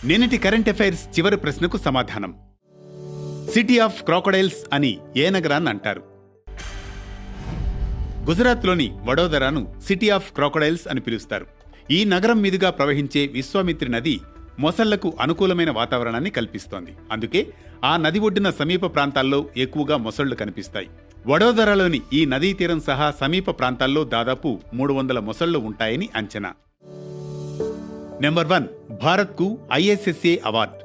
నిన్నటి current affairs చివరి ప్రశ్నకు సమాధానం. సిటీ ఆఫ్ క్రాకడైల్స్ అని ఏ నగరాన్ని అంటారు? గుజరాత్లోని వడోదరాను సిటీ ఆఫ్ క్రాకడైల్స్ అని పిలుస్తారు. ఈ నగరం మీదుగా ప్రవహించే విశ్వామిత్రి నది మొసళ్లకు అనుకూలమైన వాతావరణాన్ని కల్పిస్తోంది. అందుకే ఆ నది ఒడ్డున సమీప ప్రాంతాల్లో ఎక్కువగా మొసళ్లు కనిపిస్తాయి. వడోదరాలోని ఈ నదీ తీరం సహా సమీప ప్రాంతాల్లో దాదాపు 300 మొసళ్లు ఉంటాయని అంచనా. నెంబర్ 1, భారత్కు ISSA అవార్డు.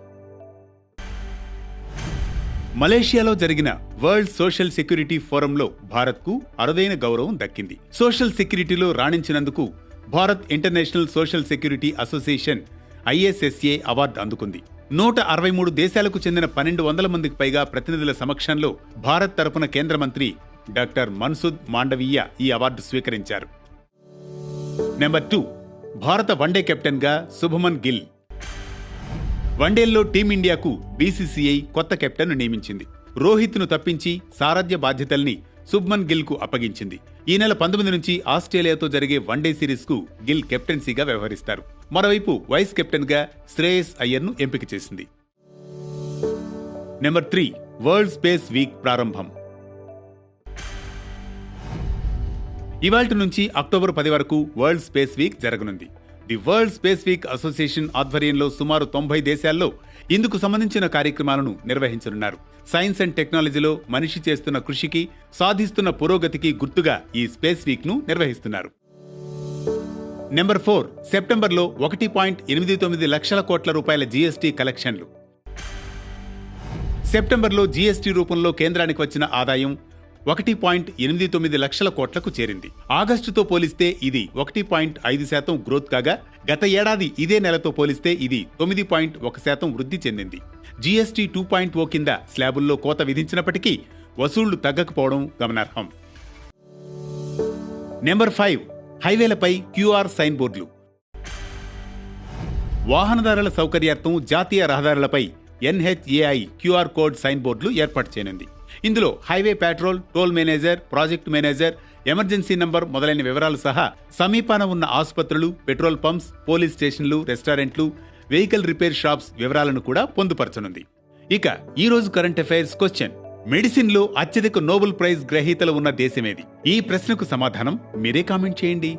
మలేషియాలో జరిగిన వరల్డ్ సోషల్ సెక్యూరిటీ ఫోరంలో భారత్కు అరుదైన గౌరవం దక్కింది. సోషల్ సెక్యూరిటీలో రాణించినందుకు Bharat international social security association ISSA award అందుకుంది. 163 దేశాలకు చెందిన 1200 మందికి పైగా ప్రతినిధుల సమక్షంలో భారత్ తరపున కేంద్ర మంత్రి డాక్టర్ మన్సుఖ్ మాండవీయ ఈ అవార్డు స్వీకరించారు. నెంబర్ 2, భారత వన్డే కెప్టెన్గా శుభమన్ గిల్. వన్డేల్లో టీమిండియాకు BCCI కొత్త కెప్టెన్ను నియమించింది. రోహిత్ను తప్పించి సారథ్య బాధ్యతల్ని శుభ్మన్ గిల్కు అప్పగించింది. ఈ నెల 19 నుంచి ఆస్ట్రేలియాతో జరిగే వన్డే సిరీస్కు గిల్ కెప్టెన్సీగా వ్యవహరిస్తారు. మరోవైపు వైస్ కెప్టెన్గా శ్రేయస్ అయ్యర్ను ఎంపిక చేసింది. నెంబర్ 3, వరల్డ్ స్పేస్ వీక్ ప్రారంభం. ఇవాల్టి నుంచి అక్టోబర్ 10 వరకు వరల్డ్ స్పేస్ వీక్ జరగనుంది. The world space week association ఆధ్వర్యంలో సుమారు 90 దేశాల్లో ఇందుకు సంబంధించిన కార్యక్రమాలను నిర్వహించనున్నారు. సైన్స్ అండ్ టెక్నాలజీలో మనిషి చేస్తున్న కృషికి, సాధిస్తున్న పురోగతికి గుర్తుగా ఈ స్పేస్ వీక్ ను నిర్వహిస్తున్నారు. నెంబర్ 4, సెప్టెంబర్లో 1.89 లక్షల కోట్ల రూపాయల GST కలెక్షన్లు. సెప్టెంబర్లో GST రూపంలో కేంద్రానికి వచ్చిన ఆదాయం 1.89 లక్షల కోట్లకు చేరింది. ఆగస్టుతో పోలిస్తే ఇది 1.5% గ్రోత్ కాగా, గత ఏడాది ఇదే నెలతో పోలిస్తే ఇది 9.1% వృద్ధి చెందింది. GST 2.0 కింద స్లాబుల్లో కోత విధించినప్పటికీ వసూళ్లు తగ్గకపోవడం గమనార్హం. నెంబర్ 5, హైవేలపై QR సైన్ బోర్డులు. వాహనదారుల సౌకర్యార్థం జాతీయ రహదారులపై NHAI QR కోడ్ సైన్ బోర్డులు ఏర్పాటు చేయనుంది. ఇందులో highway patrol, toll manager, project manager, emergency number మొదలైన వివరాలు సహా సమీపాన ఉన్న ఆసుపత్రులు, పెట్రోల్ పంప్స్, పోలీస్ స్టేషన్లు, రెస్టారెంట్లు, వెహికల్ రిపేర్ షాప్స్ వివరాలను కూడా పొందుపరచనుంది. ఇక ఈ రోజు కరెంట్ అఫైర్స్ క్వశ్చన్: మెడిసిన్లో అత్యధిక నోబెల్ ప్రైజ్ గ్రహీతలు ఉన్న దేశమేది? ఈ ప్రశ్నకు సమాధానం మీరే కామెంట్ చేయండి.